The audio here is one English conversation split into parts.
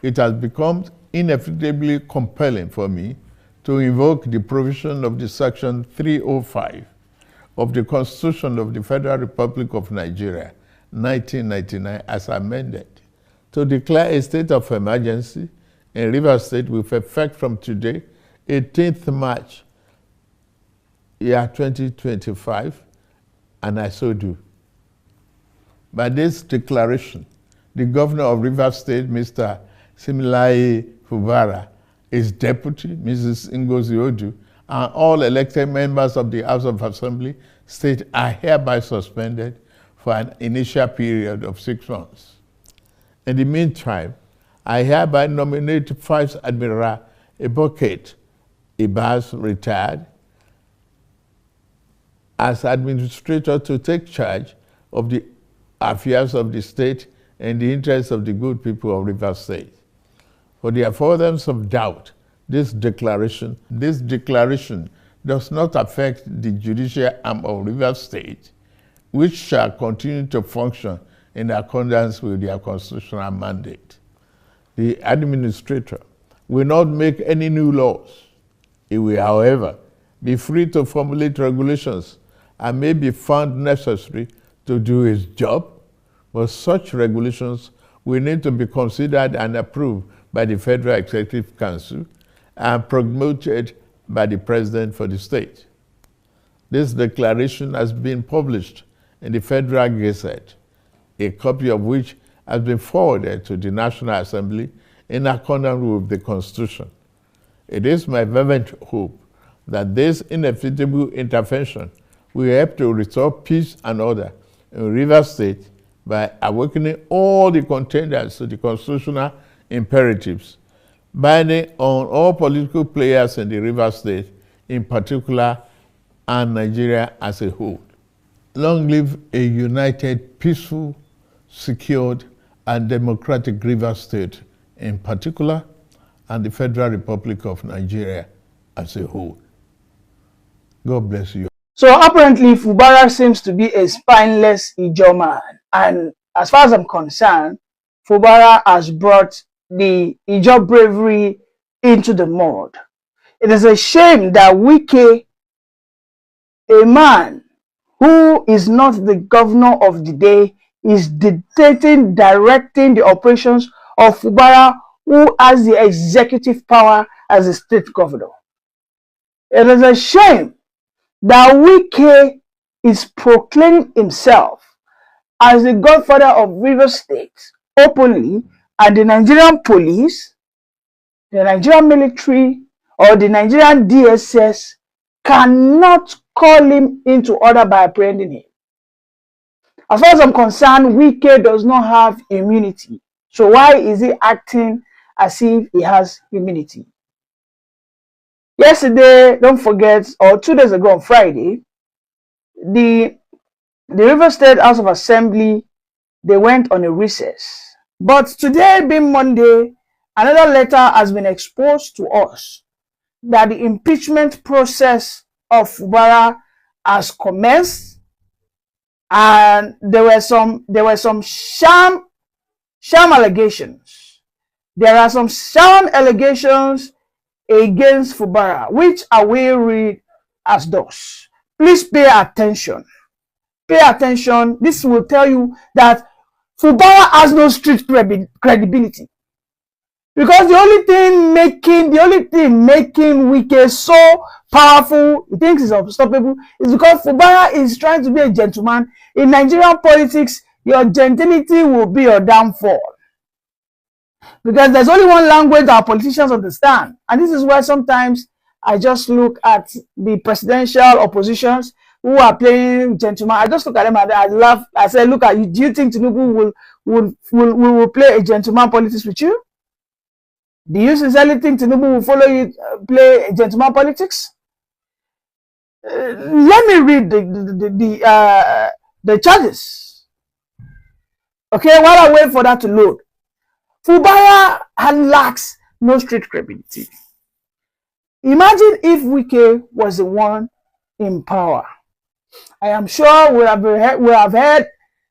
it has become inevitably compelling for me to invoke the provision of the Section 305 of the Constitution of the Federal Republic of Nigeria, 1999, as amended, to declare a state of emergency in Rivers State with effect from today, 18th March, year 2025, and I so do. By this declaration, the governor of Rivers State, Mr. Similaye FUBARA, his deputy, Mrs. Ngozi Odu, and all elected members of the House of Assembly state are hereby suspended for an initial period of 6 months. In the meantime, I hereby nominate Vice Admiral Advocate Ibas, retired, as administrator to take charge of the affairs of the state in the interests of the good people of Rivers State. For the avoidance of doubt, this declaration does not affect the judicial arm of Rivers State, which shall continue to function in accordance with their constitutional mandate. The administrator will not make any new laws. He will, however, be free to formulate regulations and may be found necessary to do his job, but such regulations will need to be considered and approved by the Federal Executive Council and promoted by the President for the state. This declaration has been published in the Federal Gazette, a copy of which has been forwarded to the National Assembly in accordance with the Constitution. It is my fervent hope that this inevitable intervention will help to restore peace and order in Rivers State by awakening all the contenders to the constitutional imperatives, binding on all political players in the Rivers State in particular and Nigeria as a whole. Long live a united, peaceful, secured, and democratic Rivers State in particular, and the Federal Republic of Nigeria as a whole. God bless you. So apparently FUBARA seems to be a spineless Ijaw man, and as far as I'm concerned, FUBARA has brought the Ijaw bravery into the mud. It is a shame that WIKE, a man who is not the governor of the day, is dictating, directing the operations of FUBARA, who has the executive power as a state governor. It is a shame that WIKE is proclaiming himself as the godfather of Rivers State openly, and the Nigerian police, the Nigerian military, or the Nigerian DSS cannot call him into order by apprehending him. As far as I'm concerned, WIKE does not have immunity. So why is he acting as if he has immunity? Yesterday, don't forget, or 2 days ago on Friday, the Rivers State House of Assembly, they went on a recess. But today being Monday, another letter has been exposed to us that the impeachment process of FUBARA has commenced, and there were some sham allegations. There are some sham allegations against FUBARA, which I will read as thus. Please pay attention. Pay attention. This will tell you that FUBARA has no street credibility. Because the only thing making WIKE so powerful, he thinks is unstoppable, is because FUBARA is trying to be a gentleman. In Nigerian politics, your gentility will be your downfall. Because there's only one language that our politicians understand. And this is why sometimes I just look at the presidential oppositions who are playing gentleman. I just look at them and I laugh. I say, look at you. Do you think TINUBU will play a gentleman politics with you? Do you sincerely think TINUBU will follow you play gentleman politics? Let me read the charges. Okay, while I wait for that to load. FUBARA lacks no street credibility. Imagine if WIKE was the one in power. I am sure we have heard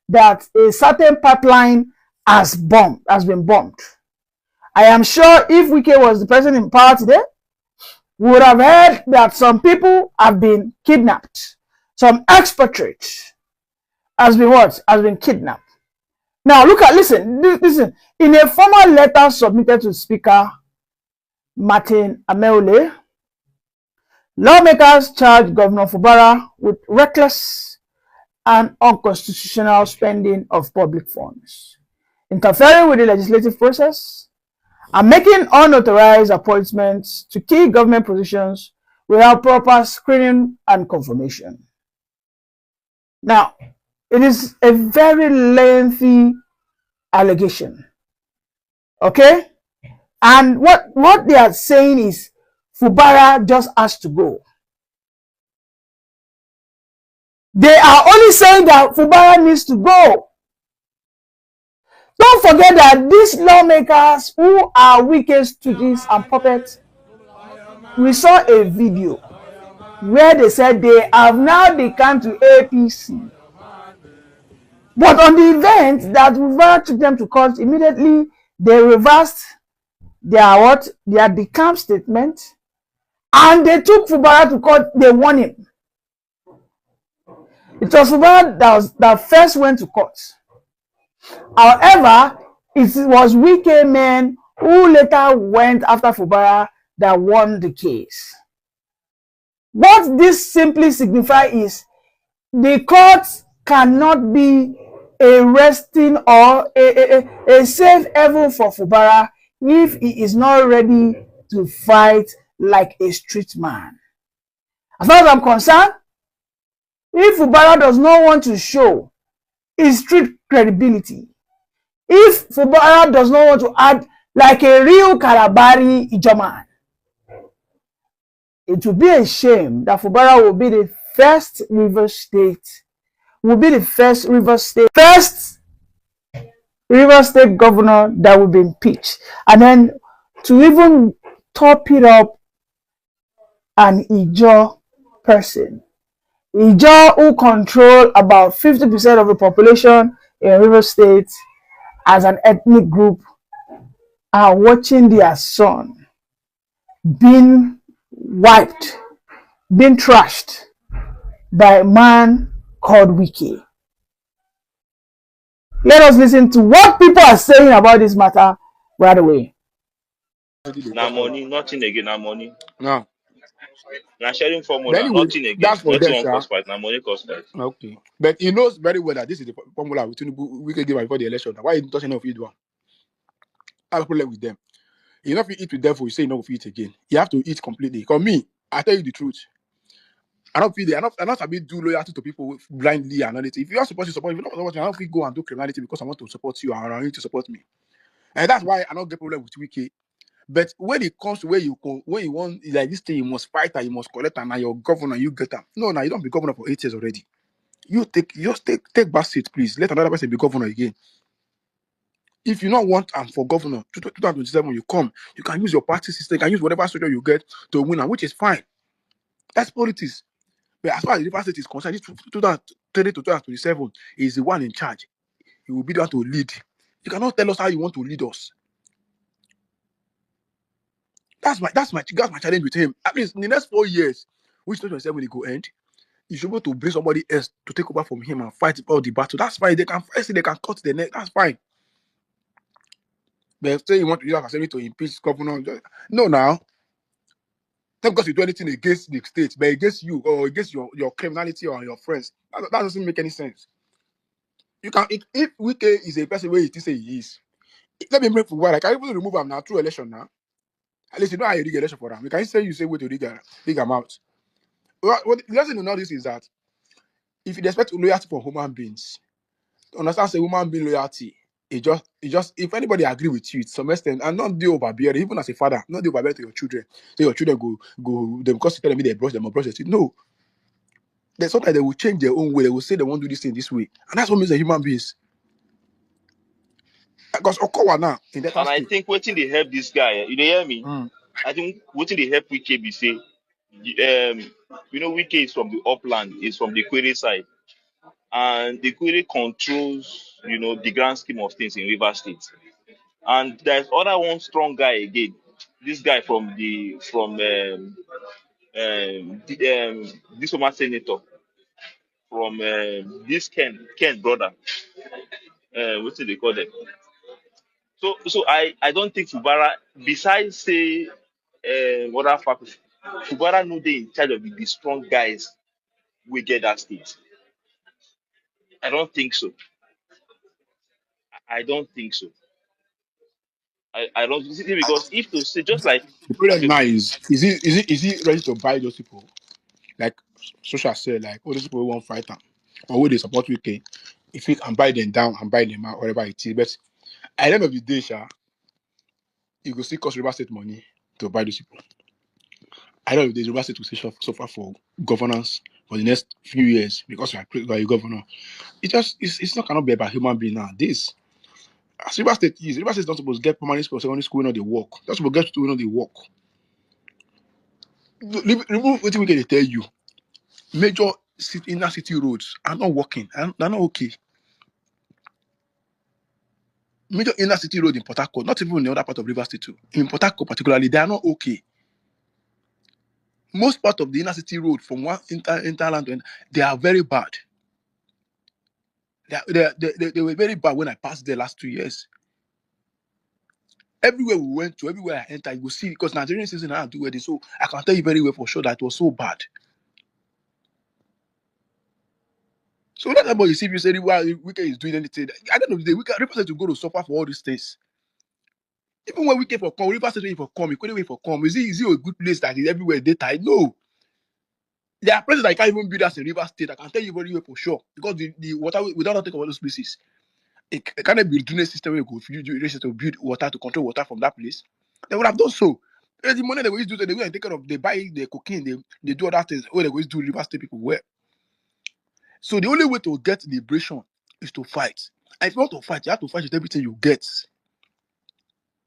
that a certain pipeline has been bombed. I am sure if Wike was the person in power today, we would have heard that some people have been kidnapped. Some expatriates has been what? Has been kidnapped. Now listen. In a formal letter submitted to Speaker Martin Ameule, lawmakers charged Governor FUBARA with reckless and unconstitutional spending of public funds, interfering with the legislative process, and making unauthorized appointments to key government positions without proper screening and confirmation. Now, it is a very lengthy allegation. Okay? And what they are saying is FUBARA just has to go. They are only saying that FUBARA needs to go. Don't forget that these lawmakers who are wicked stooges and puppets, we saw a video where they said they have now become to APC. But on the event that FUBARA took them to court, immediately they reversed their decamp statement, and they took FUBARA to court. They won him. It was FUBARA that first went to court. However, it was WEAKMAN who later went after FUBARA that won the case. What this simply signifies is the court cannot be a resting or a safe haven for FUBARA if he is not ready to fight like a street man. As far as I'm concerned, if FUBARA does not want to show his street credibility, if FUBARA does not want to act like a real Kalabari Ijoman, it will be a shame that FUBARA will be the first River State governor that will be impeached. And then to even top it up, an Ijo person. Ijo who control about 50% of the population in River State as an ethnic group are watching their son being wiped, being trashed by a man called WIKE. Let us listen to what people are saying about this matter right away. Now money, nothing again. Now money. No. Now sharing formula, Anyway, nothing again. that's for Nothing them, on sir. cost fight. Now money cost fight. Okay. But he knows very well that this is the formula with TINUBU we can give before the election. Why you touch any of it one? I have a problem with them. You know, if you eat with them, you say you know if you eat again. You have to eat completely. Because me, I tell you the truth. I don't feel I not do loyalty to people blindly and anything. If you are supposed to support, if you're not supporting, I don't feel go and do criminality because I want to support you and I need to support me. And that's why I don't get problem with WIKE. But when it comes to where you go, when you want like this thing, you must fight and you must collect and now you're governor, you get them. No, now you don't be governor for 8 years already. You take back seat, please. Let another person be governor again. If you don't want for governor, 2027, you come, you can use your party system, you can use whatever structure you get to win, which is fine. That's politics. But as far as the River State is concerned, this 2030 to 2027 is the one in charge. He will be the one to lead. You cannot tell us how you want to lead us. That's my challenge with him. At least in the next 4 years, which 2027 will go end, you should be able to bring somebody else to take over from him and fight all the battle. That's fine. They can cut the neck. That's fine. But say you want to use assembly to impeach governor, no, now. Not because you do anything against the state, but against you or against your criminality or your friends. That doesn't make any sense. You can if WIKE is a person where you say he is. Let me make for what I can even remove him now through election now. At least you know how you rig election for him. You can say wait to rig him out. What the lesson in all this is that if you expect loyalty from human beings, understand say human being loyalty. It just if anybody agree with you to some extent and not do overbearing, even as a father, not do overbearing to your children. Say your children go them because you tell me they brush them or brush their teeth. No. Then sometimes they will change their own way. They will say they won't do this thing this way. And that's what makes the human beings. Because Okowa now in that And I think waiting they help this guy. You hear me? Mm. I think waiting they help WIKE be say, WIKE is from the upland, is from the Query side, and the Query controls, the grand scheme of things in River State. And there's other one strong guy again. This guy from this former senator from this Ken brother. What do they call them? So I don't think Fubara, besides say other factors, Fubara know they in charge of the strong guys we get that state. I don't think so. I don't think so. I don't see because if to say just like The problem okay, now is he ready to buy those people? Like social said, like all those people who won't fight them or who they support UK, if he can buy them down and buy them out, whatever it is. But at the end of the day, sha, you go still cost River State money to buy those people. At the end of the day, River State will still suffer for governance for the next few years because we are created by a governor. It's not cannot be about human being now. This as River State is not supposed to get permanent school, secondary school when they work. That's supposed to get to when they work. Remove what we can tell you. Major inner city roads are not working. And they're not okay. Major inner city road in Port Harcourt, not even in the other part of River State too. In Port Harcourt particularly, they are not okay. Most part of the inner city road from one interland to they are very bad. They were very bad when I passed there last 2 years. Everywhere we went to, everywhere I entered, you will see because Nigerian citizens are doing it. So I can tell you very well for sure that it was so bad. So not about you see if you say well, Wike is doing anything. I don't know. The Wike represent to go to suffer for all these things. Even when Wike for come, River State wait for come, he couldn't wait for come. Is it a good place that is everywhere data? No. There are places that I can't even build as in River State. I can tell you very well for sure. Because the water, we don't take about those places. It cannot be a drainage system where you go to build water to control water from that place. They would have done so. The money they always do, they go and take care of, they buy the cocaine, they do other things. Where they always do River State people well. So the only way to get liberation is to fight. And if you want to fight, you have to fight with everything you get.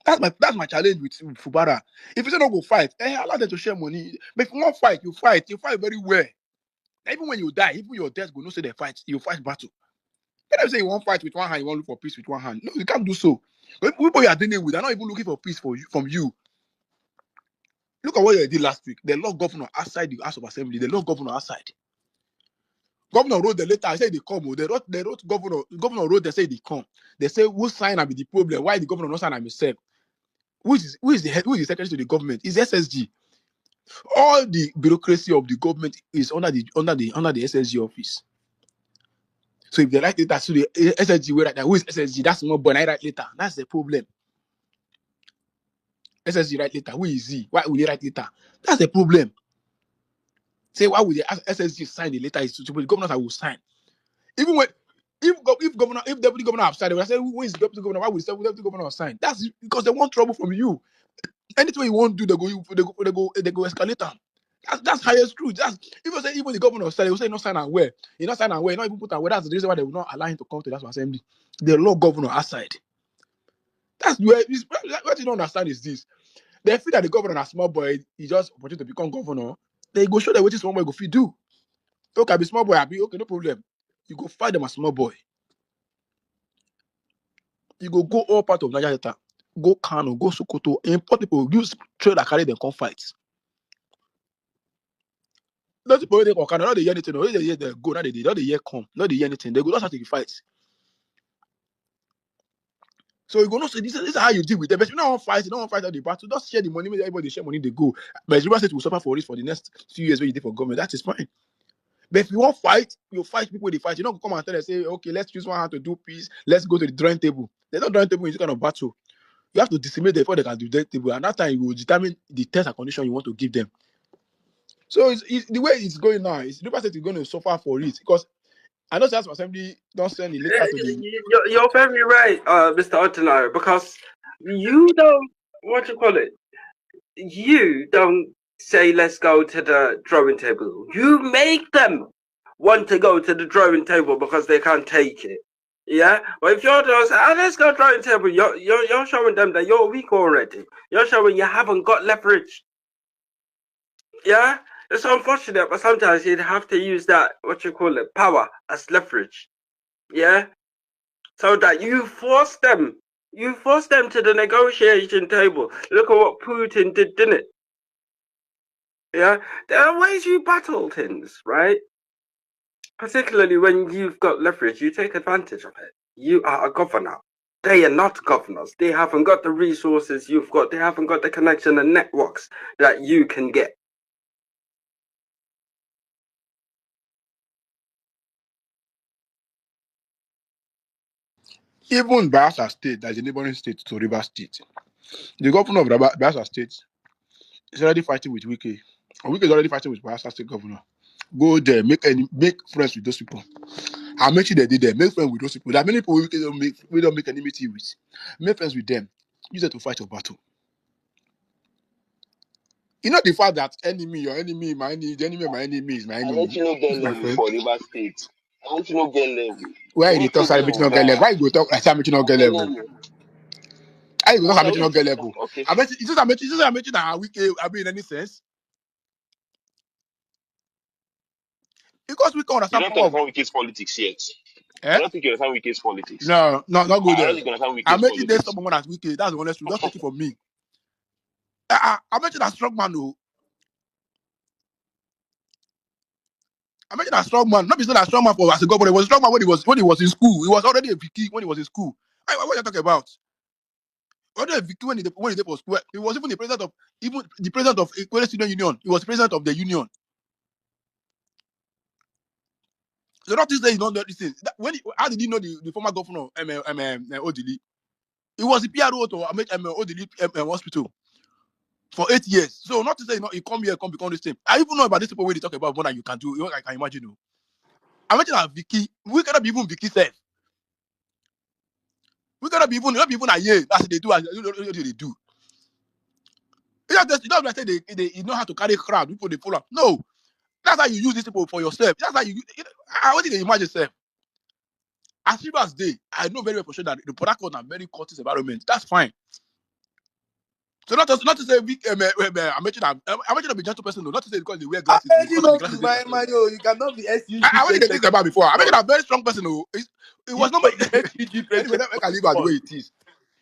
That's my challenge with Fubara. If you say not go fight, allow them to share money. But if you want fight, you fight very well. Even when you die, even your death go no say they fight, you fight battle. You don't say you want fight with one hand, you want look for peace with one hand. No, you can't do so. People you are dealing with, they're not even looking for peace from you. Look at what they did last week. They lost governor outside the House of Assembly. They lost governor outside. Governor wrote the letter. I said they come. They wrote governor wrote. They say they come. They say who sign and be the problem? Why the governor not sign and himself? Who is the head? Who is the secretary to the government? It's SSG. All the bureaucracy of the government is under the SSG office. So if they write letter to the SSG, where who is SSG? That's more but I write letter. That's the problem. SSG write letter. Who is he? Why will he write letter? That's the problem. Say why would the SSG sign the letter? It's to the governors that will sign. Even when if deputy governor have signed, they will say who is deputy governor? Why would the deputy governor have signed? That's because they want trouble from you. Anything you won't do, they go escalate them. That's highest truth. That's if you say even the governor said, they will say not sign and where. You not sign and where, not even put and where. That's the reason why they will not allow him to come to that assembly. The law governor outside. That's where what you don't understand is this. They feel that the governor is small boy, he just opportunity to become governor. They go show them what small boy go fit do. Okay, be small boy, I be okay, no problem. You go fight them as small boy. You go all part of Nigeria Delta, go Kano, go Sokoto, import people, use trailer carry them come fight. Those people they Kano, not they hear anything, they hear they go, not they hear come, not they hear anything, they go just have to fight. So you go not say this is how you deal with them. But if you don't want fight, you don't want fight at the battle, just share the money, make everybody share money, they go. But River State will suffer for this for the next few years when you did for government. That is fine. But if you want fight, you fight people they fight. You don't come and tell them say, okay, let's use one hand to do peace, let's go to the drawing table. They're not drawing table in this kind of battle. You have to decimate them before they can do the table, and that time you will determine the terms and condition you want to give them. So it's the way it's going now. It's River State is going to suffer for it because I know that's assembly don't send the letter to the. You're very right, Mr. Ottenauer, because you don't what you call it. You don't say let's go to the drawing table. You make them want to go to the drawing table because they can't take it. Yeah, but if you're just let's go drawing table, you're showing them that you're weak already. You're showing you haven't got leverage. Yeah, it's unfortunate, but sometimes you'd have to use that what you call it power as leverage. Yeah, so that you force them You forced them to the negotiation table. Look at what Putin did, didn't it? Yeah, there are ways you battle things, right? Particularly when you've got leverage, you take advantage of it. You are a governor. They are not governors. They haven't got the resources you've got. They haven't got the connection and networks that you can get. Even Bayelsa State, that's a neighboring state to Rivers State. The governor of Bayelsa State is already fighting with WIKE. Or WIKE is already fighting with Bayelsa State governor. Go there, make friends with those people. How much they did there? Make friends with those people. There are many people we don't make enmity with. Make friends with them. Use it to fight your battle. You know the fact that your enemy, my enemy, the enemy of my enemy is my I let enemy. you know get It's my level friend. for River State. I let you know get level. Why you Any talk sorry, problem not with get level? that? Why you go talk like I'm not get I'm level? telling you. I go talk Now, not get level. okay. I bet it's just I mentioned that WIKE I mean in any sense. Because we can You understand don't power of understand Wike's politics yet. I eh? don't think you understand Wike's politics. No, not go I don't there. think you understand I Wike's mentioned there's politics. someone as WIKE. That's the honest truth. Just take it from me. I mentioned that strong man though. I mentioned that strong man. Not because that strong man for as a governor. He was a strong man when he was in school. He was already a Vicky when he was in school. What are you talking about? Already a Vicky when he did for school. He was even the president of Equality Student Union. He was president of the union. So not to say he don't know this thing. How did he know the former governor Odili? He was the PRO to Odili hospital for 8 years. So not to say he come here, come become this thing. I even know about these people where they talk about more than you can do. I can imagine. No. I mentioned that Vicky. We cannot be even Vicky self. We cannot be even not be even a year. That's what they do. What they do. You don't say they know how to carry crowd. People they follow. No, that's how you use these people for yourself. That's how how did they imagine yourself? As few as they, I know very well for sure that the product are very courteous environment. That's fine. So not to say I mentioned I'm a gentle person. No, not to say because they wear I glasses. beg you Because of the not to glasses. my you cannot be I SUG already think president. about before. I mentioned a very strong person. No, it You was not. cannot be SUG Anyway, president that of can this leave out the way country. it is.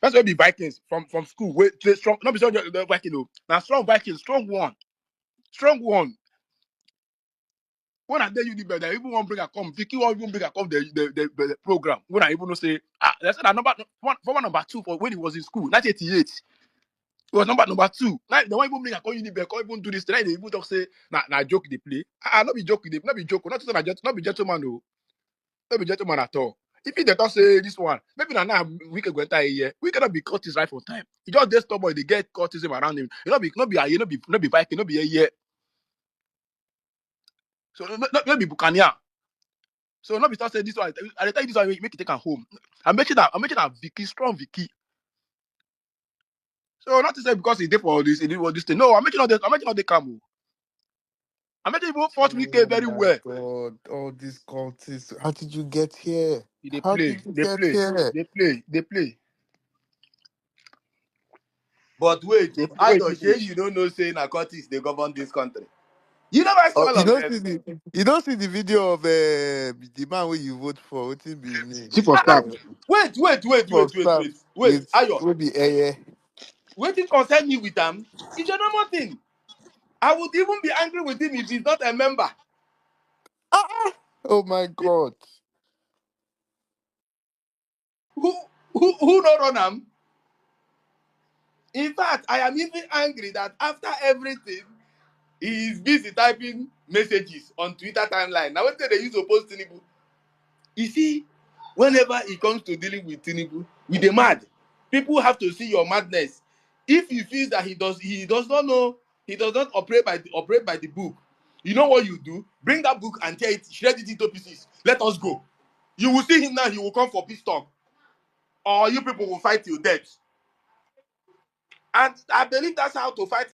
That's why the Vikings from school. Wait, they strong. Not be strong the Viking. No, now strong Vikings, strong one. When I tell you the better, even one bring a come. Vicky won't even bring a come the program. When I even say let's say that number two for when he was in school, 1988. It was number two. Like the one even bring a call Unibear, can't even do this. Tonight they even talk say na joke they play. Not be joke they not be joke. Not to say not be gentleman no. Not be gentleman at all. If they don't say this one, maybe now we can go entire year. We cannot be caught right for time. He just this stubborn, they get courtism around him. You not be a year, not be Viking, not be a year. So not be Buccaneer. So not be start say this one. I tell you this one, make it take her home. I'm making that Vicky, strong Vicky. So not to say because he did for all this, he did all this thing. No, I'm making all the camo. I'm making even first weekend Oh very my well. God! All these cultists. How did you get here? They How did play, you they get play, here? they play, they play. But wait, They oh, play. I Wait, don't say finish. you don't know say narcotics they govern this country. You never see Oh, all you of don't them. see the video of the man where you vote for. What's it be name? Chief of staff. For staff Wait. Ayo, with the air. waiting concern me with them. It's a normal thing. I would even be angry with him if he's not a member. Oh my God! Who who not run him? In fact, I am even angry that after everything, he is busy typing messages on Twitter timeline. Now, what they use to post TINUBU? You see, whenever it comes to dealing with TINUBU, with the mad, people have to see your madness. If he feels that he does not know, he does not operate by the book. You know what you do? Bring that book and tear it, shred it into pieces. Let us go. You will see him now. He will come for peace talk, or you people will fight till death. And I believe that's how to fight